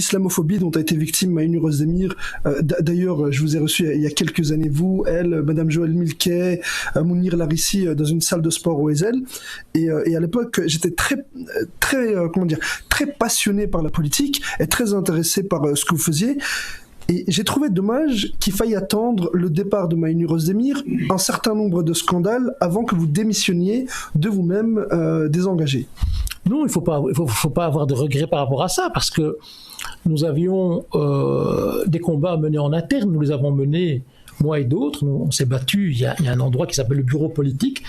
l'islamophobie dont a été victime Maïnur Özdemir. D'ailleurs, je vous ai reçu il y a quelques années, vous, elle, Madame Joëlle Milquet, Mounir Larissi, dans une salle de sport au Ezel. Et à l'époque, j'étais très passionné par la politique et très intéressé par ce que vous faisiez. Et j'ai trouvé dommage qu'il faille attendre le départ de Maïnur Özdemir, un certain nombre de scandales, avant que vous démissionniez de vous-même désengagé. Non, il faut pas avoir de regrets par rapport à ça, parce que nous avions des combats à mener en interne, nous les avons menés, moi et d'autres, on s'est battus, il y a un endroit qui s'appelle le bureau politique,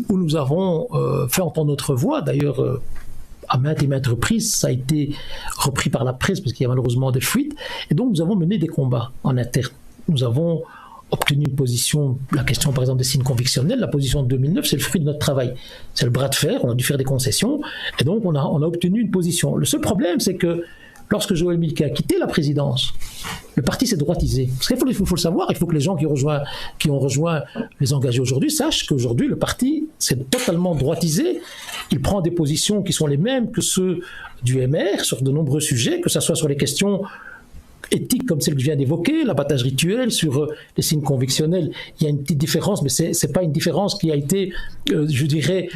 où nous avons fait entendre notre voix, d'ailleurs à maintes et maintes reprises, ça a été repris par la presse, parce qu'il y a malheureusement des fuites, et donc nous avons mené des combats en interne. Nous avons obtenu une position, la question par exemple des signes convictionnels, la position de 2009, c'est le fruit de notre travail. C'est le bras de fer, on a dû faire des concessions, et donc on a obtenu une position. Le seul problème, c'est que lorsque Joëlle Milquet a quitté la présidence, le parti s'est droitisé. Parce qu'il faut le savoir, il faut que les gens qui ont rejoint les engagés aujourd'hui sachent qu'aujourd'hui, le parti s'est totalement droitisé. Il prend des positions qui sont les mêmes que ceux du MR sur de nombreux sujets, que ce soit sur les questions éthiques comme celle que je viens d'évoquer, l'abattage rituel, sur les signes convictionnels. Il y a une petite différence, mais ce n'est pas une différence qui a été, je dirais,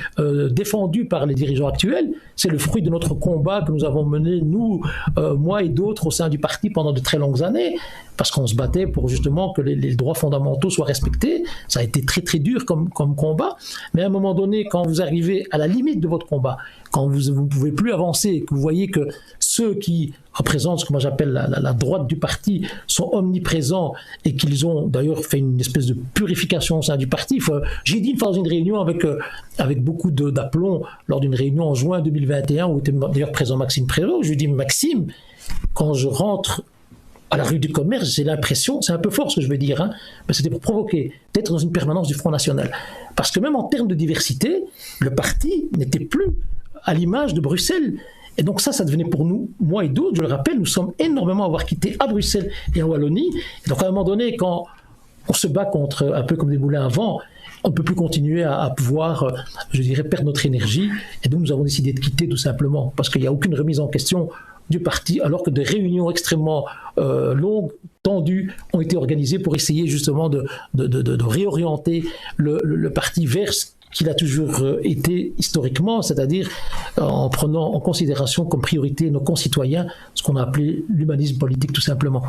défendue par les dirigeants actuels. C'est le fruit de notre combat que nous avons mené, nous, moi et d'autres, au sein du parti pendant de très longues années, parce qu'on se battait pour justement que les droits fondamentaux soient respectés. Ça a été très très dur comme combat, mais à un moment donné, quand vous arrivez à la limite de votre combat, quand vous ne pouvez plus avancer, que vous voyez que ceux qui représentent ce que moi j'appelle la droite du parti sont omniprésents et qu'ils ont d'ailleurs fait une espèce de purification au sein du parti. J'ai dit une fois dans une réunion avec beaucoup d'aplomb, lors d'une réunion en juin 2021, où était d'ailleurs présent Maxime Prévost, je lui dis: Maxime, quand je rentre à la rue du Commerce, j'ai l'impression, c'est un peu fort ce que je veux dire, hein, mais c'était pour provoquer, d'être dans une permanence du Front National. Parce que même en termes de diversité, le parti n'était plus à l'image de Bruxelles. Et donc ça devenait pour nous, moi et d'autres, je le rappelle, nous sommes énormément à avoir quitté à Bruxelles et en Wallonie. Et donc à un moment donné, quand on se bat contre, un peu comme des moulins à vent, on ne peut plus continuer à pouvoir, je dirais, perdre notre énergie. Et donc nous avons décidé de quitter tout simplement, parce qu'il n'y a aucune remise en question du parti, alors que des réunions extrêmement longues, tendues, ont été organisées pour essayer justement de réorienter le parti vers ce qu'il a toujours été historiquement, c'est-à-dire en prenant en considération comme priorité nos concitoyens, ce qu'on a appelé l'humanisme politique tout simplement.